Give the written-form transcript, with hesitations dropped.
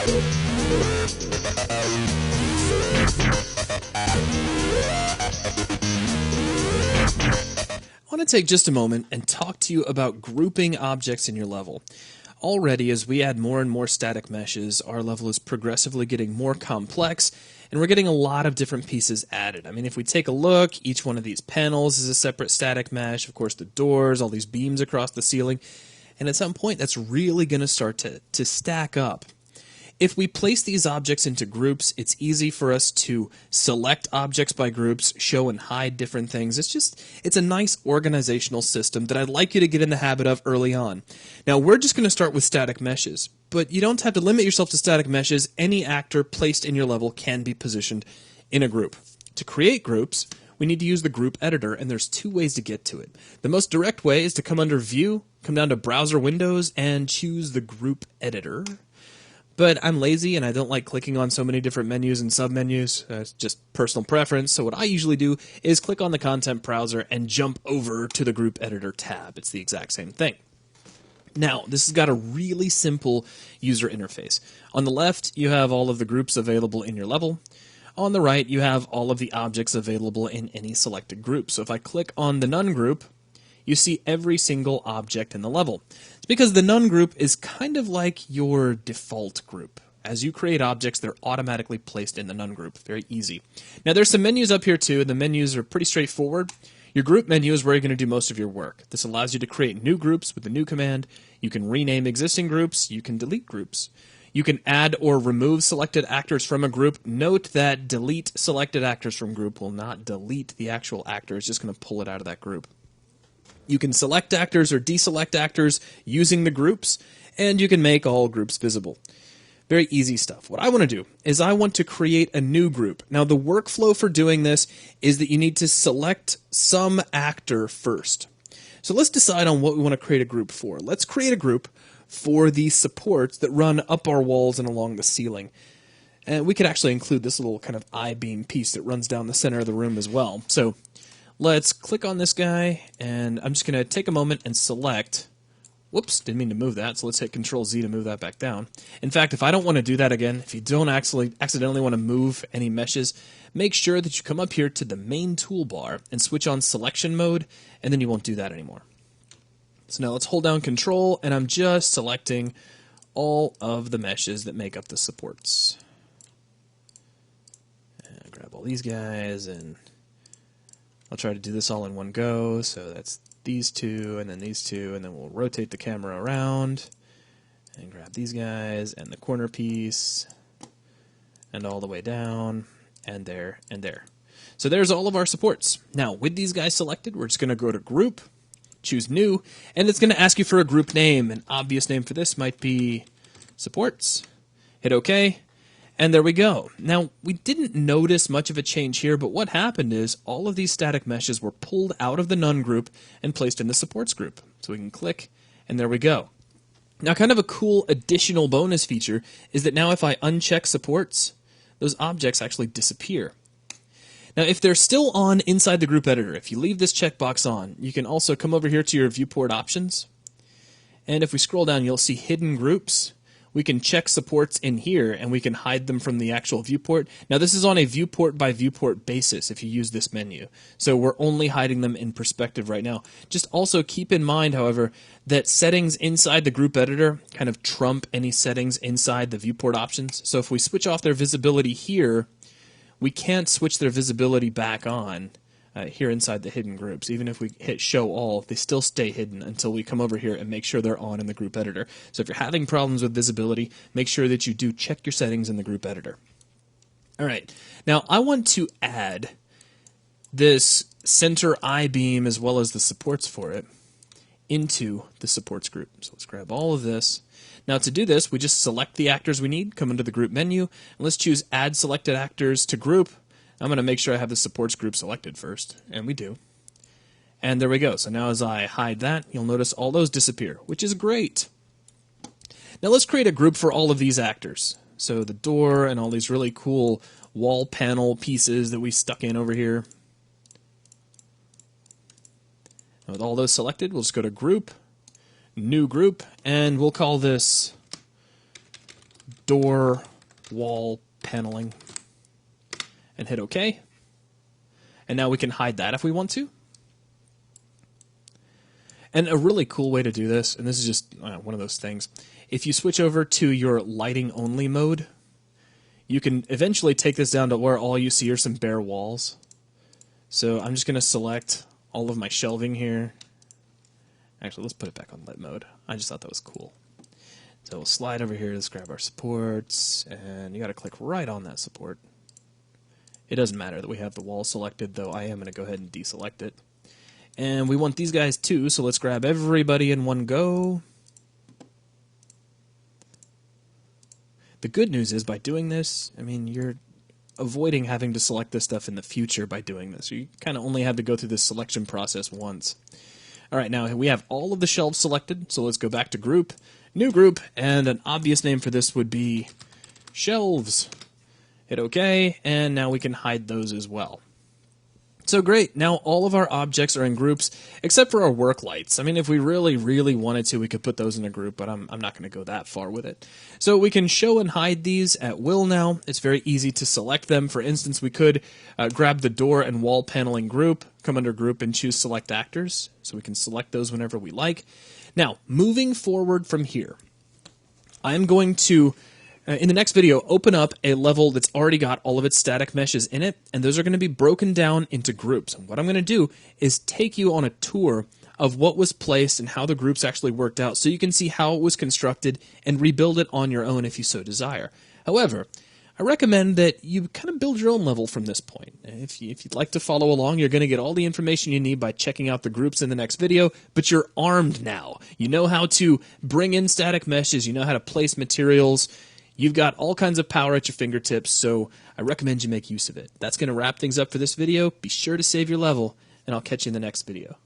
I want to take just a moment and talk to you about grouping objects in your level. Already, as we add more and more static meshes, our level is progressively getting more complex, and we're getting a lot of different pieces added. I mean, if we take a look, each one of these panels is a separate static mesh, of course the doors, all these beams across the ceiling, and at some point that's really going to start to stack up. If we place these objects into groups, it's easy for us to select objects by groups, show and hide different things. It's a nice organizational system that I'd like you to get in the habit of early on. Now, we're just going to start with static meshes, but you don't have to limit yourself to static meshes. Any actor placed in your level can be positioned in a group. To create groups, we need to use the group editor, and there's two ways to get to it. The most direct way is to come under View, come down to Browser Windows, and choose the group editor. But I'm lazy and I don't like clicking on so many different menus and submenus. It's just personal preference. So what I usually do is click on the content browser and jump over to the group editor tab. It's the exact same thing. Now, this has got a really simple user interface. On the left, you have all of the groups available in your level. On the right, you have all of the objects available in any selected group. So if I click on the None group, you see every single object in the level. It's because the None group is kind of like your default group. As you create objects, they're automatically placed in the None group. Very easy. Now there's some menus up here too. The menus are pretty straightforward. Your group menu is where you're going to do most of your work. This allows you to create new groups with the new command. You can rename existing groups. You can delete groups. You can add or remove selected actors from a group. Note that delete selected actors from group will not delete the actual actor. It's just going to pull it out of that group. You can select actors or deselect actors using the groups, and you can make all groups visible. Very easy stuff. What I want to do is I want to create a new group. Now, the workflow for doing this is that you need to select some actor first. So let's decide on what we want to create a group for. Let's create a group for the supports that run up our walls and along the ceiling. And we could actually include this little kind of I-beam piece that runs down the center of the room as well. So let's click on this guy, and I'm just going to take a moment and select. Whoops, didn't mean to move that, so let's hit Control-Z to move that back down. In fact, if I don't want to do that again, if you don't accidentally want to move any meshes, make sure that you come up here to the main toolbar and switch on selection mode, and then you won't do that anymore. So now let's hold down Control, and I'm just selecting all of the meshes that make up the supports. And grab all these guys, and I'll try to do this all in one go. So that's these two, and then these two, and then we'll rotate the camera around and grab these guys and the corner piece and all the way down and there and there. So there's all of our supports. Now with these guys selected, we're just going to go to Group, choose New, and it's going to ask you for a group name. An obvious name for this might be Supports. Hit OK. And there we go. Now, we didn't notice much of a change here, but what happened is all of these static meshes were pulled out of the None group and placed in the Supports group. So we can click, and there we go. Now, kind of a cool additional bonus feature is that now if I uncheck Supports, those objects actually disappear. Now, if they're still on inside the group editor, if you leave this checkbox on, you can also come over here to your viewport options. And if we scroll down, you'll see Hidden Groups. We can check supports in here, and we can hide them from the actual viewport. Now, this is on a viewport-by-viewport basis if you use this menu. So we're only hiding them in perspective right now. Just also keep in mind, however, that settings inside the group editor kind of trump any settings inside the viewport options. So if we switch off their visibility here, we can't switch their visibility back on here inside the hidden groups. Even if we hit show all, they still stay hidden until we come over here and make sure they're on in the group editor. So if you're having problems with visibility, make sure that you do check your settings in the group editor. All right, now I want to add this center I-beam as well as the supports for it into the supports group. So let's grab all of this. Now to do this, we just select the actors we need, come into the group menu, and let's choose Add Selected Actors to Group. I'm going to make sure I have the supports group selected first, and we do. And there we go. So now as I hide that, you'll notice all those disappear, which is great. Now let's create a group for all of these actors. So the door and all these really cool wall panel pieces that we stuck in over here. And with all those selected, we'll just go to Group, New Group, and we'll call this door, wall, paneling, and hit OK. And now we can hide that if we want to. And a really cool way to do this, and this is just one of those things, if you switch over to your lighting only mode, you can eventually take this down to where all you see are some bare walls. So I'm just going to select all of my shelving here. Actually, let's put it back on lit mode. I just thought that was cool. So we'll slide over here, let's grab our supports, and you got to click right on that support. It doesn't matter that we have the wall selected, though I am going to go ahead and deselect it. And we want these guys too, so let's grab everybody in one go. The good news is by doing this, I mean, you're avoiding having to select this stuff in the future by doing this. You kind of only have to go through this selection process once. All right, now we have all of the shelves selected, so let's go back to group, new group, and an obvious name for this would be shelves. Hit OK, and now we can hide those as well. So great, now all of our objects are in groups, except for our work lights. I mean, if we really, really wanted to, we could put those in a group, but I'm not going to go that far with it. So we can show and hide these at will now. It's very easy to select them. For instance, we could grab the door and wall paneling group, come under group and choose select actors, so we can select those whenever we like. Now, moving forward from here, I'm going to in the next video, open up a level that's already got all of its static meshes in it, and those are going to be broken down into groups. And what I'm going to do is take you on a tour of what was placed and how the groups actually worked out, so you can see how it was constructed and rebuild it on your own if you so desire. However, I recommend that you kind of build your own level from this point. If you'd like to follow along, you're going to get all the information you need by checking out the groups in the next video, but you're armed now. You know how to bring in static meshes, you know how to place materials. You've got all kinds of power at your fingertips, so I recommend you make use of it. That's going to wrap things up for this video. Be sure to save your level, and I'll catch you in the next video.